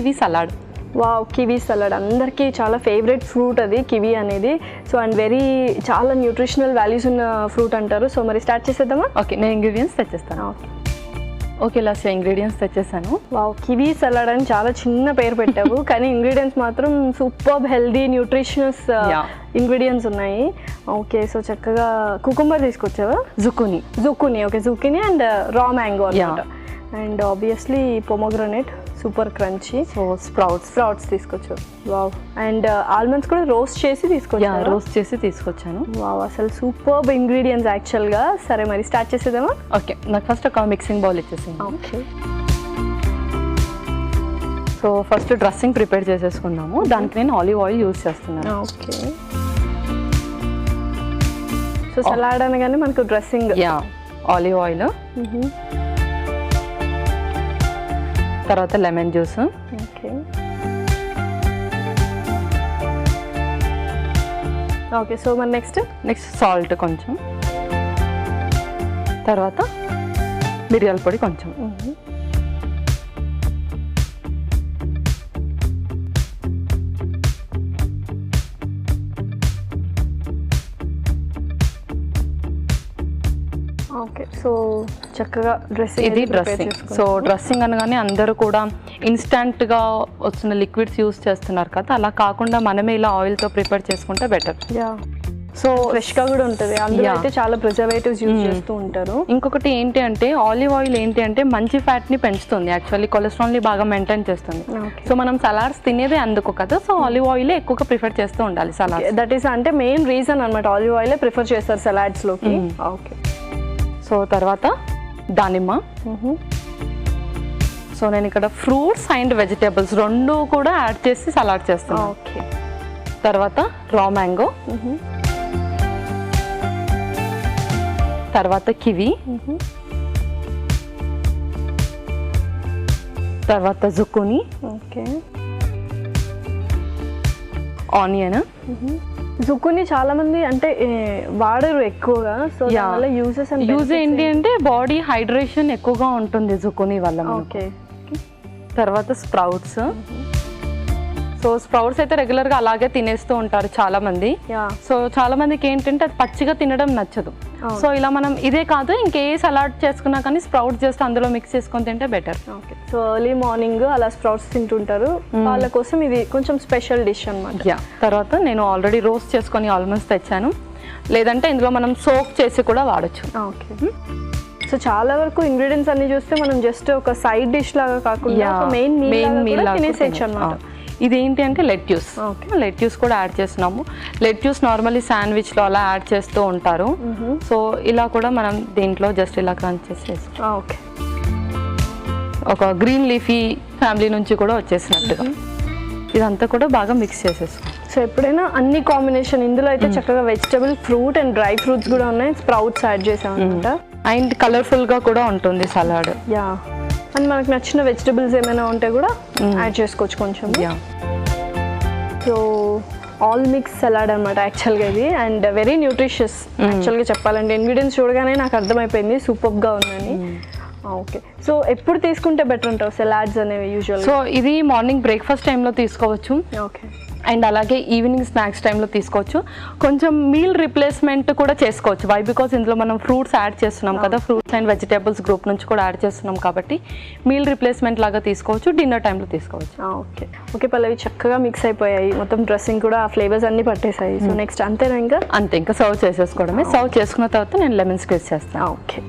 Kiwi salad. Wow, kiwi salad అందరికీ చాలా favourite fruit అది కివీ అనేది. సో అండ్ చాలా న్యూట్రిషనల్ వాల్యూస్ ఉన్న ఫ్రూట్ అంటారు. సో మరి స్టార్ట్ చేసేద్దామా? ఓకే, నేను ఇంగ్రీడియంట్స్ తెచ్చేస్తాను. ఓకే లాస్య, ఇంగ్రీడియంట్స్ తెచ్చేసాను. వావ్, కివీ సలాడ్ అని చాలా చిన్న పేరు పెట్టావు కానీ ఇంగ్రీడియంట్స్ మాత్రం సూపర్ హెల్దీ న్యూట్రిషనస్ ఇంగ్రీడియంట్స్ ఉన్నాయి. ఓకే, సో చక్కగా కుకుంబర్ తీసుకొచ్చావా? Zucchini. Okay, zucchini and raw mango అన్నమాట. And obviously pomegranate super crunchy. So sprouts తీసుకొచ్చావు. వావ్, అండ్ ఆల్మండ్స్ కూడా రోస్ట్ చేసి తీసుకొచ్చాను. వావ్, అసలు సూపర్ ఇంగ్రీడియంట్స్ యాక్చువల్గా. సరే మరి స్టార్ట్ చేసేద్దామా? ఓకే, నాకు ఫస్ట్ ఒక మిక్సింగ్ బౌల్ ఇచ్చేసింది. Okay, so first dressing prepare చేసేసుకుందాము. దానికి నేను ఆలివ్ ఆయిల్ యూజ్ చేస్తున్నాను. ఓకే, సో సలాడ్ అనగానే మనకు డ్రెస్సింగ్. ఆలివ్ ఆయిల్, తర్వాత లెమన్ జ్యూస్, ఓకే. సో మరి నెక్స్ట్ సాల్ట్ కొంచెం, తర్వాత మిరియాల పొడి కొంచెం, ఓకే. సో చక్కగా ఇది డ్రెస్సింగ్. సో డ్రెస్సింగ్ అనగానే అందరూ కూడా ఇన్స్టంట్గా వస్తున్న లిక్విడ్స్ యూస్ చేస్తున్నారు కదా, అలా కాకుండా మనమే ఇలా ఆయిల్తో ప్రిపేర్ చేసుకుంటే బెటర్. సో ఫ్రెష్గా కూడా ఉంటుంది. అందులో అయితే చాలా ప్రిజర్వేటివ్స్ యూజ్ చేస్తూ ఉంటారు. ఇంకొకటి ఏంటి అంటే ఆలివ్ ఆయిల్ ఏంటి అంటే మంచి ఫ్యాట్ని పెంచుతుంది, యాక్చువల్లీ కొలెస్ట్రాల్ని బాగా మెయింటైన్ చేస్తుంది. సో మనం సలాడ్స్ తినేదే అందుకు కదా, సో ఆలివ్ ఆయిల్ ఎక్కువగా ప్రిఫర్ చేస్తూ ఉండాలి సలాడ్. దట్ ఈస్ అంటే మెయిన్ రీజన్ అనమాట, ఆలివ్ ఆయిల్ ప్రిఫర్ చేస్తారు సలాడ్స్లోకి. ఓకే, సో తర్వాత దానిమ్మ. సో నేను ఇక్కడ ఫ్రూట్స్ అండ్ వెజిటేబుల్స్ రెండు కూడా యాడ్ చేసి సలాడ్ చేస్తాను. ఓకే, తర్వాత రా మ్యాంగో, తర్వాత కివి, తర్వాత జుకునీ, ఓకే, ఆనియన్. జుకునీ చాలా మంది అంటే వాడరు ఎక్కువగా. సో యూజ్ ఏంటి అంటే బాడీ హైడ్రేషన్ ఎక్కువగా ఉంటుంది జుకునీ వల్ల. ఓకే, తర్వాత స్ప్రౌట్స్. సో స్ప్రౌట్స్ అయితే రెగ్యులర్గా అలాగే తినేస్తూ ఉంటారు చాలా మంది. సో చాలా మందికి ఏంటంటే అది పచ్చిగా తినడం నచ్చదు. సో ఇలా మనం ఇదే కాదు ఇంకే సలాడ్ చేసుకున్నా కానీ స్ప్రౌట్స్ చేస్తే అందులో మిక్స్ చేసుకొని తింటే better. Okay, so early morning అలా స్ప్రౌట్స్ తింటుంటారు, వాళ్ళ కోసం ఇది కొంచెం స్పెషల్ డిష్ అనమాట. తర్వాత నేను ఆల్రెడీ రోస్ట్ చేసుకొని ఆల్మండ్స్ తెచ్చాను, లేదంటే ఇందులో మనం సోక్ చేసి కూడా వాడచ్చు. ఓకే, సో చాలా వరకు ఇంగ్రీడియంట్స్ అన్ని చూస్తే మనం జస్ట్ ఒక సైడ్ డిష్ లాగా కాకుండా మెయిన్ మీల్ లాగా తినేసేయచ్చు అనమాట. ఇదేంటి అంటే లెట్యూస్ కూడా యాడ్ చేస్తున్నాము. లెట్యూస్ నార్మల్లీ శాండ్విచ్లో అలా యాడ్ చేస్తూ ఉంటారు. సో ఇలా కూడా మనం దీంట్లో జస్ట్ ఇలా క్రంచ్ చేసేసి ఓకే, ఒక గ్రీన్ లీఫీ ఫ్యామిలీ నుంచి కూడా వచ్చేసినట్టుగా ఇదంతా కూడా బాగా మిక్స్ చేసేసుకో. సో ఎప్పుడైనా అన్ని కాంబినేషన్ ఇందులో అయితే చక్కగా vegetable, fruit and dry fruits కూడా ఉన్నాయి, స్ప్రౌట్స్ యాడ్ చేసాం అనమాట. అండ్ కలర్ఫుల్గా కూడా ఉంటుంది సలాడ్. అండ్ మనకు నచ్చిన వెజిటబుల్స్ ఏమైనా ఉంటే కూడా యాడ్ చేసుకోవచ్చు కొంచెం. సో ఆల్ మిక్స్ సలాడ్ అనమాట యాక్చువల్గా ఇది, అండ్ వెరీ న్యూట్రిషియస్ యాక్చువల్గా చెప్పాలంటే. ఇంగ్రీడియంట్స్ చూడగానే నాకు అర్థమైపోయింది సూపర్గా ఉందని. ఓకే, సో ఎప్పుడు తీసుకుంటే బెటర్ ఉంటావు సలాడ్స్ అనేవి యూజువల్? సో ఇది మార్నింగ్ బ్రేక్ఫాస్ట్ టైంలో తీసుకోవచ్చు. ఓకే, అండ్ అలాగే ఈవినింగ్ స్నాక్స్ టైంలో తీసుకోవచ్చు. కొంచెం మీల్ రిప్లేస్మెంట్ కూడా చేసుకోవచ్చు. వై బికాస్ ఇందులో మనం ఫ్రూట్స్ యాడ్ చేస్తున్నాం కదా, ఫ్రూట్స్ అండ్ వెజిటేబుల్స్ గ్రూప్ నుంచి కూడా యాడ్ చేస్తున్నాం కాబట్టి మీల్ రిప్లేస్మెంట్ లాగా తీసుకోవచ్చు, డిన్నర్ టైంలో తీసుకోవచ్చు. ఓకే ఓకే పల్లవి, చక్కగా మిక్స్ అయిపోయాయి మొత్తం, డ్రెస్సింగ్ కూడా ఆ ఫ్లేవర్స్ అన్ని పట్టేసాయి. సో నెక్స్ట్ అంతేనా? ఇంకా సర్వ్ చేసేసుకోవడమే. సర్వ్ చేసుకున్న తర్వాత నేను లెమన్ స్క్వీజ్ చేస్తాను. ఓకే,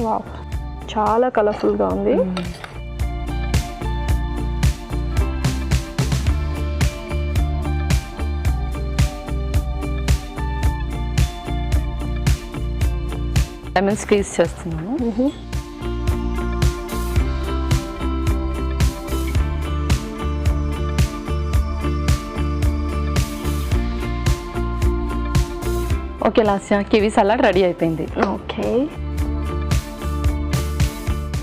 వావ్, చాలా కలర్ఫుల్గా ఉంది. లెమన్ స్క్వీజ్ చేస్తున్నాను. Okay Lasya, kiwi salad ready అయిపోయింది. ఓకే,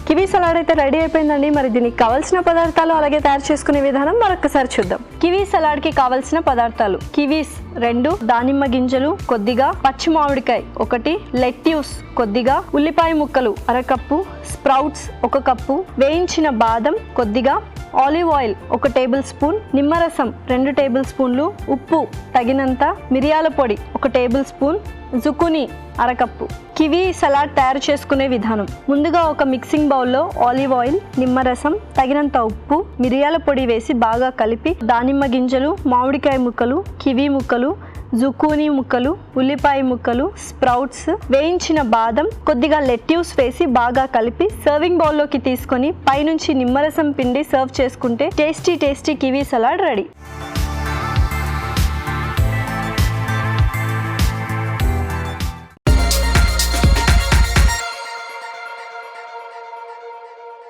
కివీ సలాడ్ అయితే రెడీ అయిపోయిందండి. మరి దీనికి కావాల్సిన పదార్థాలు అలాగే తయారు చేసుకునే విధానం మరొకసారి చూద్దాం. కివీ సలాడ్కి కావలసిన పదార్థాలు: కివీస్ 2, దానిమ్మ గింజలు కొద్దిగా, పచ్చి మామిడికాయ 1, లెట్యూస్ కొద్దిగా, ఉల్లిపాయ ముక్కలు 1/2 కప్పు, స్ప్రౌట్స్ 1 కప్పు, వేయించిన బాదం కొద్దిగా, ఆలివ్ ఆయిల్ 1 టేబుల్ స్పూన్, నిమ్మరసం 2 టేబుల్ స్పూన్లు, ఉప్పు తగినంత, మిరియాల పొడి 1 table spoon, జుకుని 1/2 cup. Kiwi salad తయారు చేసుకునే విధానం: ముందుగా ఒక మిక్సింగ్ బౌల్లో ఆలివ్ ఆయిల్, నిమ్మరసం, తగినంత ఉప్పు, మిరియాల పొడి వేసి బాగా కలిపి దానిమ్మ గింజలు, మామిడికాయ ముక్కలు, కివీ ముక్కలు, జుకూనీ ముక్కలు, ఉల్లిపాయ ముక్కలు, స్ప్రౌట్స్, వేయించిన బాదం, కొద్దిగా లెట్యూస్ వేసి బాగా కలిపి సర్వింగ్ బౌల్లోకి తీసుకొని పైనుంచి నిమ్మరసం పిండి సర్వ్ చేసుకుంటే టేస్టీ కివీ సలాడ్ రెడీ.